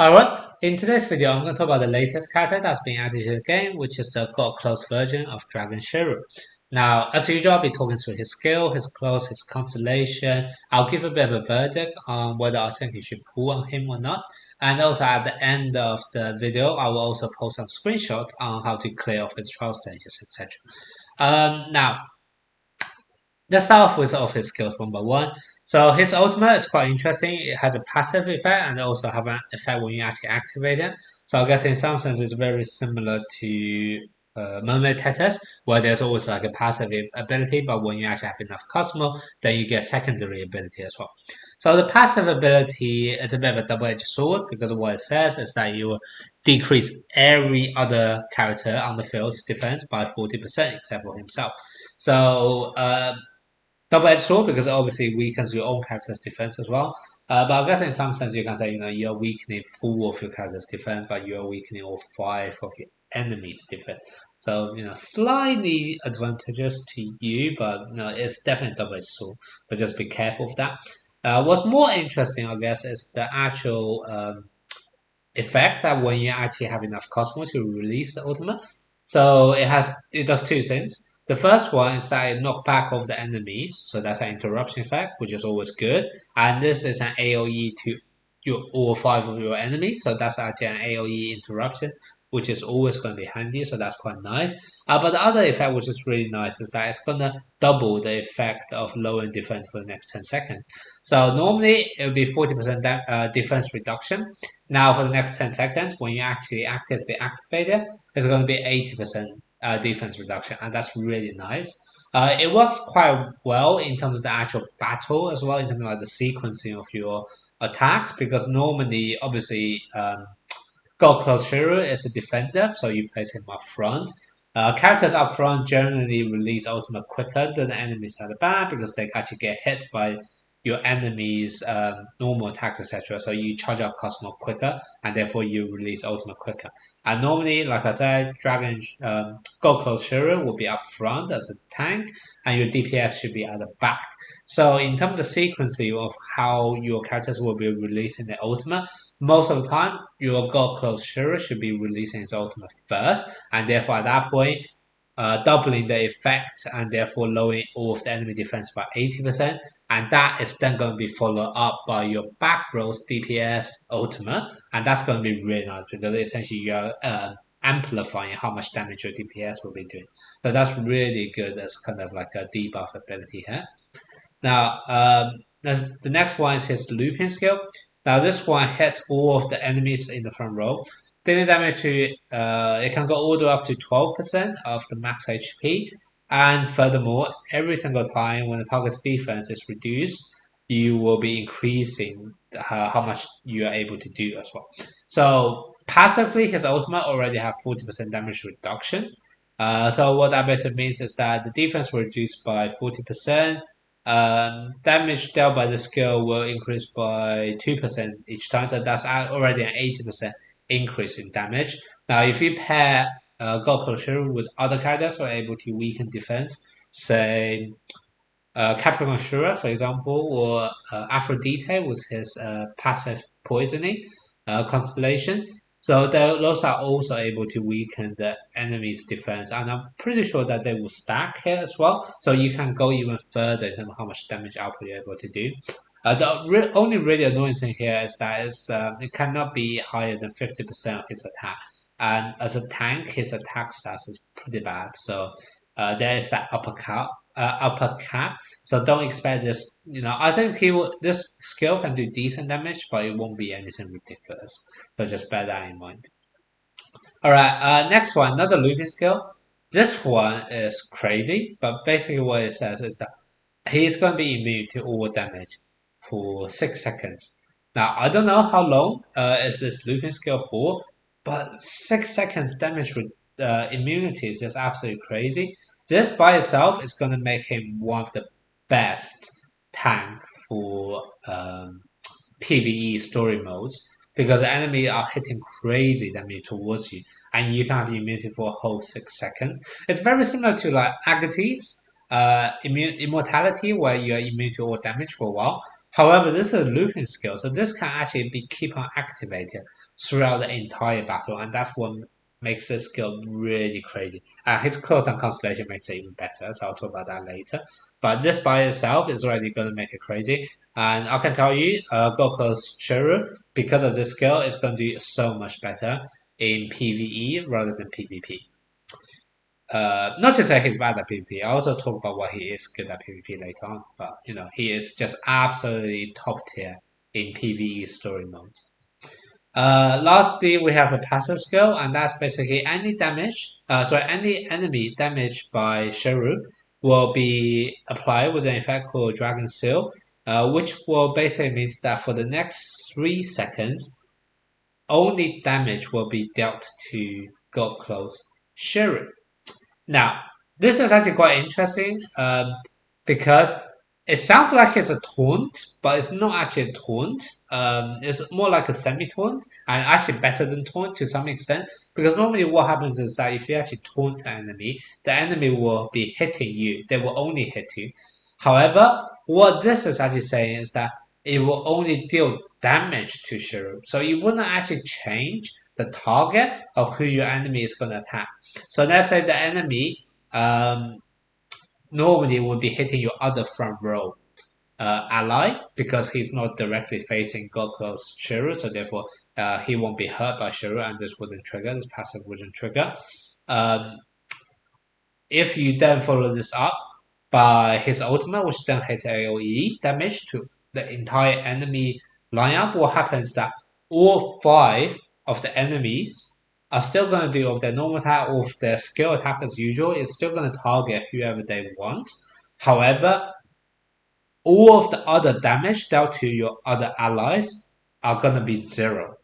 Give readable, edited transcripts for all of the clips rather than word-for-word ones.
Alright, in today's video, I'm going to talk about the latest character that's been added to the game, which is the God Cloth version of Dragon Shiryu. Now, as usual, I'll be talking through his skill, his clothes, his constellation. I'll give a bit of a verdict on whether I think you should pull on him or not. And also at the end of the video, I will also post some screenshot on how to clear off his trial stages, etc. Now, let's start off with all of his skills one by one. So his ultimate is quite interesting. It has a passive effect and also have an effect when you actually activate it. So I guess in some sense it's very similar to Mermaid Tetris, where there's always like a passive ability, but when you actually have enough customer, then you get secondary ability as well. So the passive ability is a bit of a double-edged sword because what it says is that you will decrease every other character on the field's defense by 40% except for himself. So double-edged sword because it obviously weakens your own character's defense as well. But I guess in some sense you can say you're weakening four of your character's defense, but you're weakening all five of your enemy's defense. So slightly advantageous to you, but it's definitely double-edged sword. So just be careful of that. What's more interesting, I guess, is the actual effect that when you actually have enough customers to release the ultimate. So it does two things. The first one is that it knocks back off the enemies, so that's an interruption effect, which is always good. And this is an AoE to all five of your enemies, so that's actually an AoE interruption, which is always going to be handy, so that's quite nice. But the other effect, which is really nice, is that it's going to double the effect of lowering defense for the next 10 seconds. So normally it will be 40% defense reduction. Now for the next 10 seconds, when you actually activate it, it's going to be 80% defense reduction, and that's really nice. It works quite well in terms of the actual battle as well, in terms of like the sequencing of your attacks, because normally, obviously, God Cloth Shiryu is a defender, so you place him up front. Characters up front generally release ultimate quicker than the enemies at the back because they actually get hit by your enemy's normal attacks, etc. So you charge up cost more quicker, and therefore you release ultimate quicker. And normally, like I said, Dragon God Cloth Shiryu will be up front as a tank, and your DPS should be at the back. So in terms of the sequencing of how your characters will be releasing their ultimate, most of the time your God Cloth Shiryu should be releasing its ultimate first, and therefore at that point doubling the effect and therefore lowering all of the enemy defense by 80%. And that is then going to be followed up by your back rows DPS ultimate. And that's going to be really nice because essentially you're amplifying how much damage your DPS will be doing. So that's really good as kind of like a debuff ability here. Now, the next one is his looping skill. Now, this one hits all of the enemies in the front row. Daily damage to it can go all the way up to 12% of the max HP. And furthermore, every single time when the target's defense is reduced, you will be increasing how much you are able to do as well. So passively, his ultimate already have 40% damage reduction. So what that basically means is that the defense will reduce by 40%. Damage dealt by the skill will increase by 2% each time, so that's already an 80% increase in damage. Now, if you pair God Cloth Shiryu with other characters who are able to weaken defense, say Capricorn Shura, for example, or Aphrodite with his passive poisoning, Constellation. So those are also able to weaken the enemy's defense, and I'm pretty sure that they will stack here as well. So you can go even further in terms of how much damage output you're able to do. The only really annoying thing here is that it cannot be higher than 50% of his attack. And as a tank, his attack stats is pretty bad. So there is that upper cap. So don't expect this. I think this skill can do decent damage, but it won't be anything ridiculous. So just bear that in mind. All right. Next one, another looping skill. This one is crazy, but basically what it says is that he's going to be immune to all damage for 6 seconds. Now I don't know how long is this looping skill for, but 6 seconds damage with immunity is just absolutely crazy. This by itself is going to make him one of the best tank for PvE story modes because the enemy are hitting crazy damage towards you, and you can have immunity for a whole 6 seconds. It's very similar to like Agate's immortality, where you're immune to all damage for a while. However, this is a looping skill, so this can actually be keep on activated throughout the entire battle, and that's what makes this skill really crazy. His close and constellation makes it even better, so I'll talk about that later. But this by itself is already going to make it crazy, and I can tell you, Goku's Shiryu, because of this skill, is going to do so much better in PvE rather than PvP. Not to say he's bad at PvP. I also talk about what he is good at PvP later on. But he is just absolutely top tier in PvE story mode. Lastly, we have a passive skill, and that's basically any damage. Any enemy damaged by Shiryu will be applied with an effect called Dragon Seal, which will basically means that for the next 3 seconds, only damage will be dealt to God Cloth Shiryu. Now, this is actually quite interesting because it sounds like it's a taunt, but it's not actually a taunt. It's more like a semi-taunt, and actually better than taunt to some extent. Because normally what happens is that if you actually taunt an enemy, the enemy will be hitting you. They will only hit you. However, what this is actually saying is that it will only deal damage to Shiryu. So it wouldn't actually change the target of who your enemy is going to attack. So let's say the enemy normally would be hitting your other front row ally because he's not directly facing Goku's Shiryu, so therefore he won't be hurt by Shiryu, and this wouldn't trigger, this passive wouldn't trigger. Um, if you then follow this up by his ultimate, which then hits AoE damage to the entire enemy lineup, what happens is that all 5 of the enemies are still going to do of their normal attack or their skill attack as usual. It's still going to target whoever they want. However, all of the other damage dealt to your other allies are going to be 0.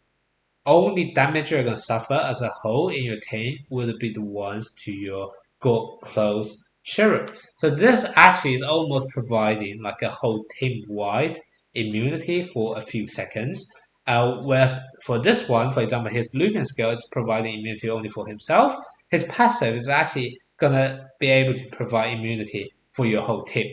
Only damage you're going to suffer as a whole in your team will be the ones to your God Cloth Shiryu. So this actually is almost providing like a whole team-wide immunity for a few seconds. Whereas for this one, for example, his looping skill is providing immunity only for himself. His passive is actually gonna be able to provide immunity for your whole team.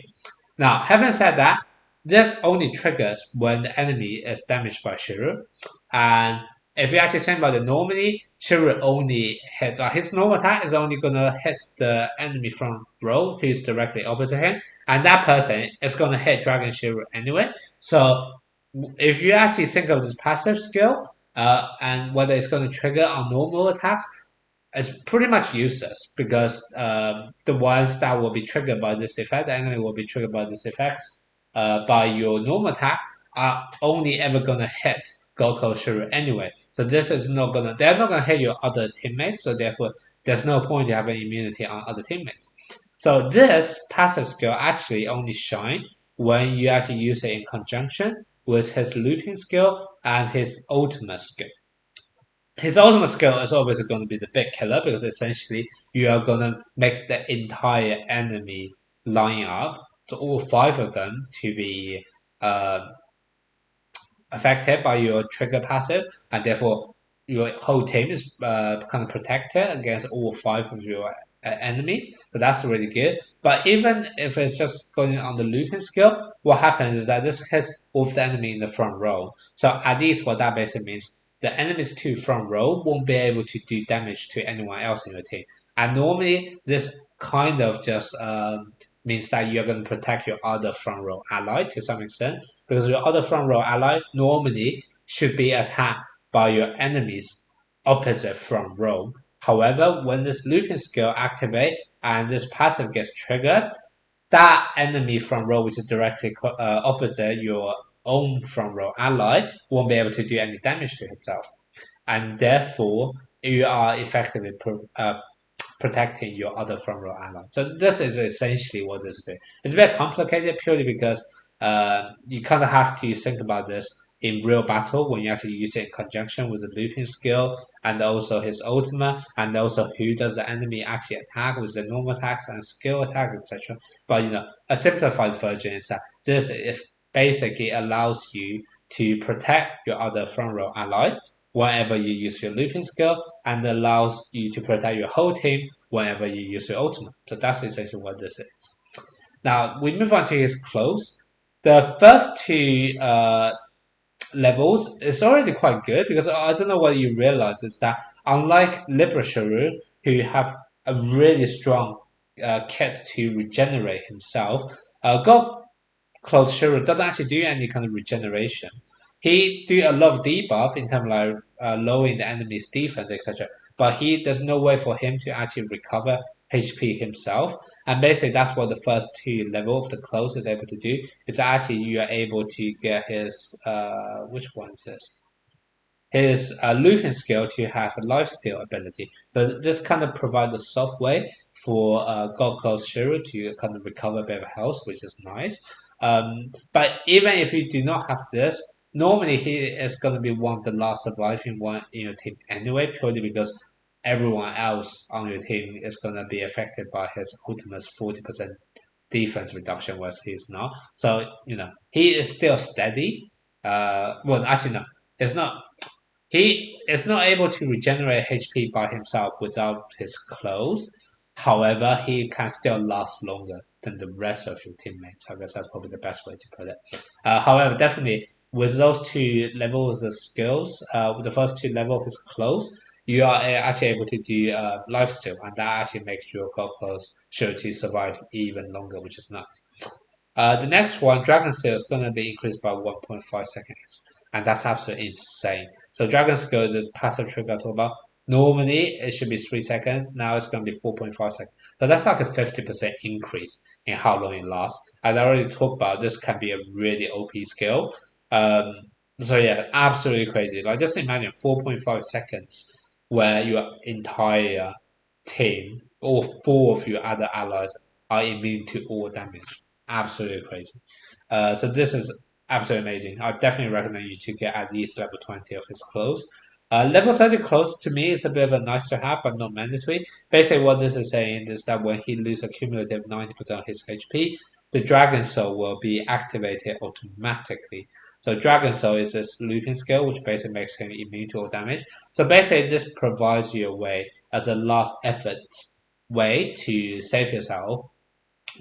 Now, having said that, this only triggers when the enemy is damaged by Shiryu, and if you actually think about it normally, Shiryu only hits, his normal attack is only gonna hit the enemy front row who's directly opposite him, and that person is gonna hit Dragon Shiryu anyway. So if you actually think of this passive skill, and whether it's gonna trigger on normal attacks, it's pretty much useless because the ones that will be triggered by this effect, the enemy will be triggered by this effect by your normal attack, are only ever gonna hit Goku Shiryu anyway. So this is not gonna they're not gonna hit your other teammates, so therefore there's no point to having immunity on other teammates. So this passive skill actually only shine when you actually use it in conjunction with his looping skill and his ultimate skill. His ultimate skill is always going to be the big killer because essentially you are going to make the entire enemy line up, so all 5 of them to be affected by your trigger passive, and therefore your whole team is kind of protected against all 5 of your enemies. So that's really good. But even if it's just going on the looping skill, what happens is that this hits all the enemy in the front row. So at least what that basically means, the enemies to front row won't be able to do damage to anyone else in your team. And normally this kind of just means that you're going to protect your other front row ally to some extent, because your other front row ally normally should be attacked by your enemy's opposite front row. However, when this looping skill activates and this passive gets triggered, that enemy front row, which is directly opposite your own front row ally, won't be able to do any damage to himself. And therefore, you are effectively protecting your other front row ally. So this is essentially what this is doing. It's very complicated purely because you kind of have to think about this in real battle when you actually use it in conjunction with the looping skill and also his ultimate, and also who does the enemy actually attack with the normal attacks and skill attacks, etc. But a simplified version is that this basically allows you to protect your other front row ally whenever you use your looping skill, and allows you to protect your whole team whenever you use your ultimate. So that's essentially what this is. Now we move on to his clothes. The first two levels is already quite good because I don't know what you realize is that unlike Libra Shuru, who have a really strong kit to regenerate himself, God Cloth Shuru doesn't actually do any kind of regeneration. He do a lot of debuff in terms of like lowering the enemy's defense, etc. But there's no way for him to actually recover HP himself. And basically, that's what the first two level of the clothes is able to do. Is actually you are able to get his which one is this? His looping skill to have a lifesteal ability. So this kind of provides a soft way for God Close Shiro to kind of recover a bit of health, which is nice. But even if you do not have this, normally he is going to be one of the last surviving one in your team anyway, purely because everyone else on your team is going to be affected by his ultimate's 40% defense reduction, whereas he's not. So, he is still steady. Well, actually, no, it's not. He is not able to regenerate HP by himself without his clothes. However, he can still last longer than the rest of your teammates. I guess that's probably the best way to put it. However, definitely with those two levels of skills, with the first two levels of his clothes, you are actually able to do lifesteal, and that actually makes your god clothes sure to survive even longer, which is nice. The next one, Dragon Seal, is going to be increased by 1.5 seconds, and that's absolutely insane. So Dragon Skill is a passive trigger I talk about. Normally it should be 3 seconds. Now it's going to be 4.5 seconds. So that's like a 50% increase in how long it lasts. As I already talked about, this can be a really OP skill. Um, so yeah, absolutely crazy. Like just imagine 4.5 seconds where your entire team, all four of your other allies, are immune to all damage. Absolutely crazy. So this is absolutely amazing. I definitely recommend you to get at least level 20 of his clothes. Level 30 clothes to me is a bit of a nice to have, but not mandatory. Basically, what this is saying is that when he loses a cumulative 90% of his HP, the Dragon Soul will be activated automatically. So Dragon Soul is a looping skill, which basically makes him immune to all damage. So basically, this provides you a way as a last effort way to save yourself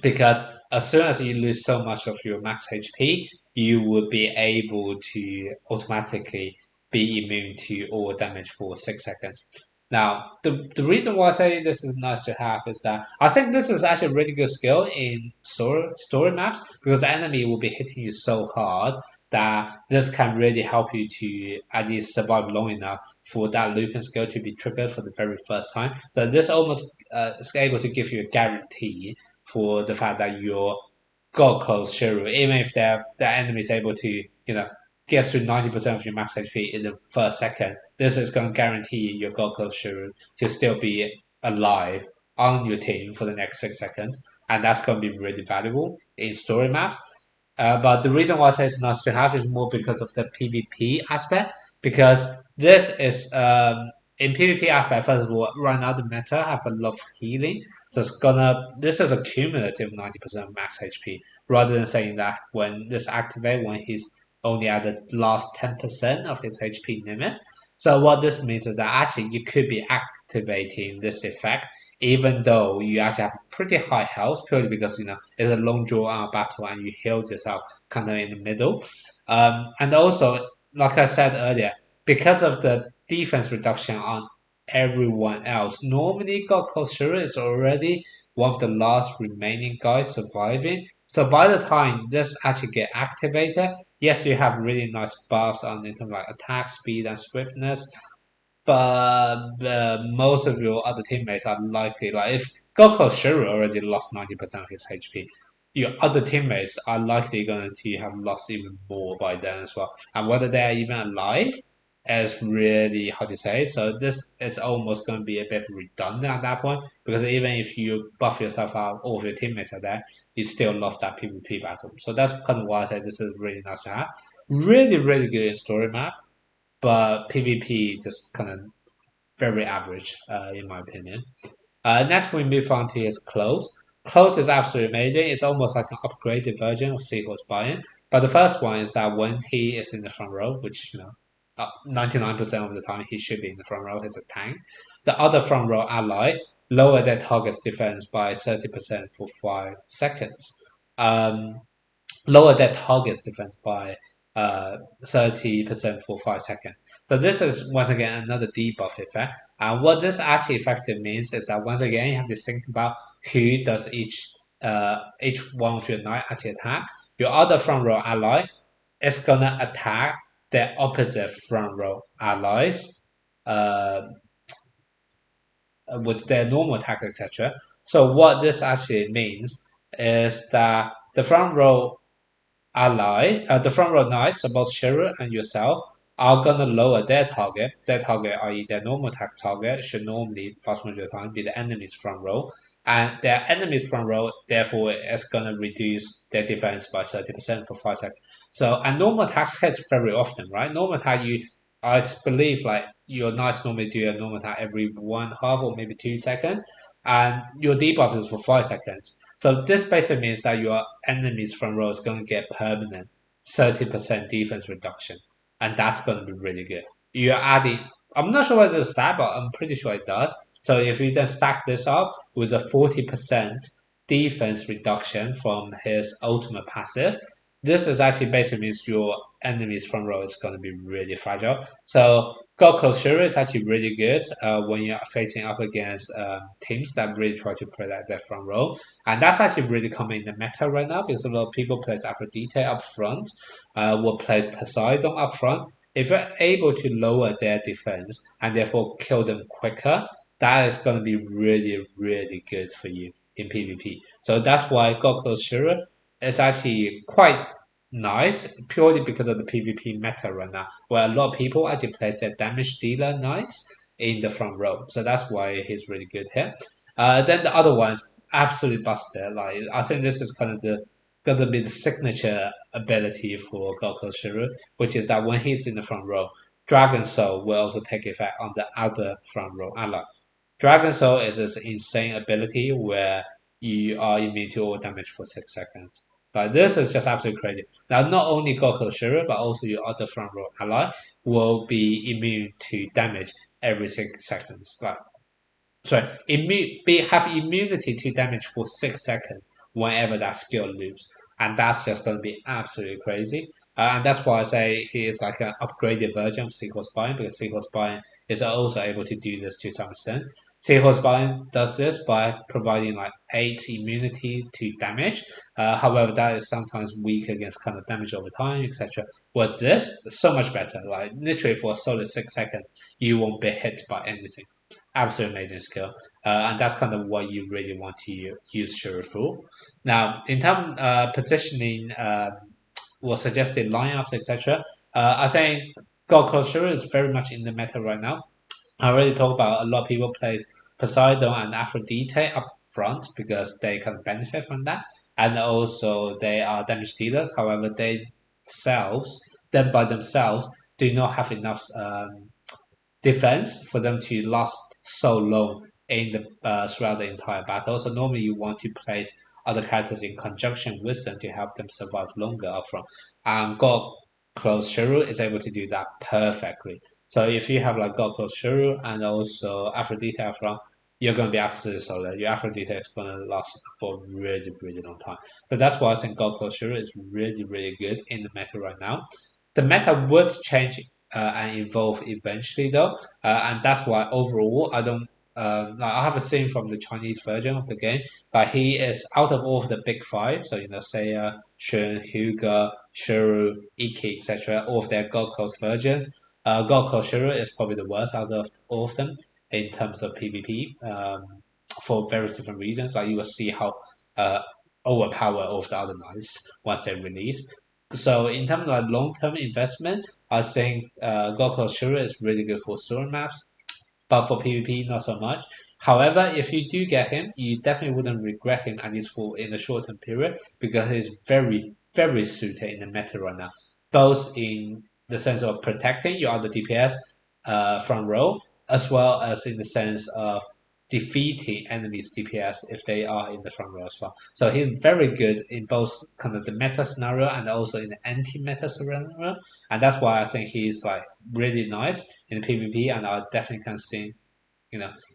because as soon as you lose so much of your max HP, you would be able to automatically be immune to all damage for 6 seconds. Now, the reason why I say this is nice to have is that I think this is actually a really good skill in story maps because the enemy will be hitting you so hard that this can really help you to at least survive long enough for that looping skill to be triggered for the very first time. So this almost is able to give you a guarantee for the fact that your God Clothes Shiro, even if the enemy is able to, get through 90% of your max HP in the first second, this is going to guarantee your God Clothes Shiro to still be alive on your team for the next 6 seconds. And that's going to be really valuable in story maps. But the reason why I say it's nice to have is more because of the PvP aspect. Because this is in PvP aspect, first of all, right now the meta have a lot of healing, so this is a cumulative 90% max HP, rather than saying that when this activate when he's only at the last 10% of his HP limit. So what this means is that actually you could be activating this effect even though you actually have pretty high health, purely because it's a long draw out battle and you healed yourself kind of in the middle. And also, like I said earlier, because of the defense reduction on everyone else, normally God Shiro is already one of the last remaining guys surviving. So by the time this actually get activated, yes, you have really nice buffs on in terms of like attack speed and swiftness, but most of your other teammates are likely, like if Goku Shiro already lost 90% of his HP, your other teammates are likely going to have lost even more by then as well. And whether they are even alive is really hard to say. So this is almost going to be a bit redundant at that point because even if you buff yourself out, all of your teammates are there, you still lost that PvP battle. So that's kind of why I say this is really nice to have. Really, really good in story map, but PvP just kind of very average, in my opinion. Next, we move on to his clothes. Clothes is absolutely amazing. It's almost like an upgraded version of Seahorse Buy-in. But the first one is that when he is in the front row, which 99% of the time he should be in the front row, he's a tank. The other front row ally lower their target's defense by 30% for 5 seconds. Um, lower their target's defense by 30% for 5 seconds. So this is once again another debuff effect. And what this actually effective means is that once again you have to think about who does each one of your knight actually attack. Your other front row ally is gonna attack their opposite front row allies uh, with their normal attack, etc. So what this actually means is that the front row knights, so both Shiryu and yourself, are gonna lower their target. Their target, i.e., their normal attack target, should normally vast majority of the time be the enemy's front row, and their enemy's front row therefore is gonna reduce their defense by 30% for 5 seconds. So, and normal attacks hits very often, right? Normal attack, I believe, like your knights normally do a normal attack every 1/2 or maybe 2 seconds, and your debuff is for 5 seconds. So this basically means that your enemy's front row is going to get permanent 30% defense reduction, and that's going to be really good. You're adding, I'm not sure whether it's stat, but I'm pretty sure it does. So if you then stack this up with a 40% defense reduction from his ultimate passive, this is actually basically means your enemy's front row is going to be really fragile. So God Cloth Shiryu is actually really good when you're facing up against teams that really try to protect their front row. And that's actually really coming in the meta right now because a lot of people play Aphrodite up front, will play Poseidon up front. If you're able to lower their defense and therefore kill them quicker, that is going to be really, really good for you in PvP. So that's why God Cloth Shiryu is actually quite nice purely because of the PvP meta right now, where a lot of people actually place their damage dealer knights in the front row. So that's why he's really good here. Then the other ones absolutely busted. Like I think this is kind of the gonna be the signature ability for Goku Shiryu, which is that when he's in the front row, Dragon Soul will also take effect on the other front row ally. Dragon Soul is this insane ability where you are immune to all damage for 6 seconds. Like this is just absolutely crazy. Now, not only Goku Shiryu, but also your other front row ally will be immune to damage every 6 seconds. Like sorry, have immunity to damage for 6 seconds whenever that skill loops, and that's just going to be absolutely crazy. And that's why I say he is like an upgraded version of Sequel Spine because Sequel Spine is also able to do this to some extent. Sequel Spine does this by providing like 8 immunity to damage. However, that is sometimes weak against kind of damage over time, etc. What's this? So much better. Like literally for a solid 6 seconds, you won't be hit by anything. Absolutely amazing skill, and that's kind of what you really want to use Shuri for. Now, in terms positioning or suggested lineups, etc., I think God Cloth Shuri is very much in the meta right now. I already talked about a lot of people play Poseidon and Aphrodite up front because they can benefit from that, and also they are damage dealers. However, them by themselves, do not have enough defense for them to last so long in the throughout the entire battle. So normally you want to place other characters in conjunction with them to help them survive longer upfront. And God Cloth Shiryu is able to do that perfectly. So if you have like God Cloth Shiryu and also Aphrodite upfront, you're going to be absolutely solid. Your Aphrodite is going to last for a really, really long time. So that's why I think God Cloth Shiryu is really, really good in the meta right now. The meta would change and evolve eventually though, and that's why overall I don't like I have a scene from the Chinese version of the game, but he is out of all of the big five, so Seiya, Shun, Hyuga, Shuru, Iki, etc. All of their God Cloth versions. God Cloth Shuru is probably the worst out of all of them in terms of PvP, for various different reasons. Like you will see how uh, overpowered all of the other knights once they release. So in terms of like long-term investment, I think Goku Shura is really good for story maps, but for PvP, not so much. However, if you do get him, you definitely wouldn't regret him at least for in the short term period because he's very, very suited in the meta right now, both in the sense of protecting your other DPS front row, as well as in the sense of defeating enemies DPS if they are in the front row as well. So he's very good in both kind of the meta scenario and also in the anti-meta scenario, and that's why I think he's like really nice in PvP, and I definitely can see,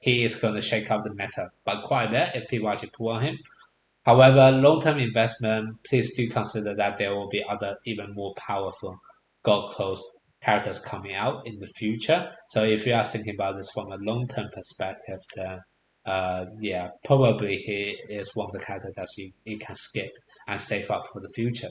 he is going to shake up the meta, but quite a bit if people actually pull on him. However, long-term investment, please do consider that there will be other even more powerful God Cloth characters coming out in the future. So if you are thinking about this from a long-term perspective, then yeah, probably he is one of the characters that you can skip and save up for the future.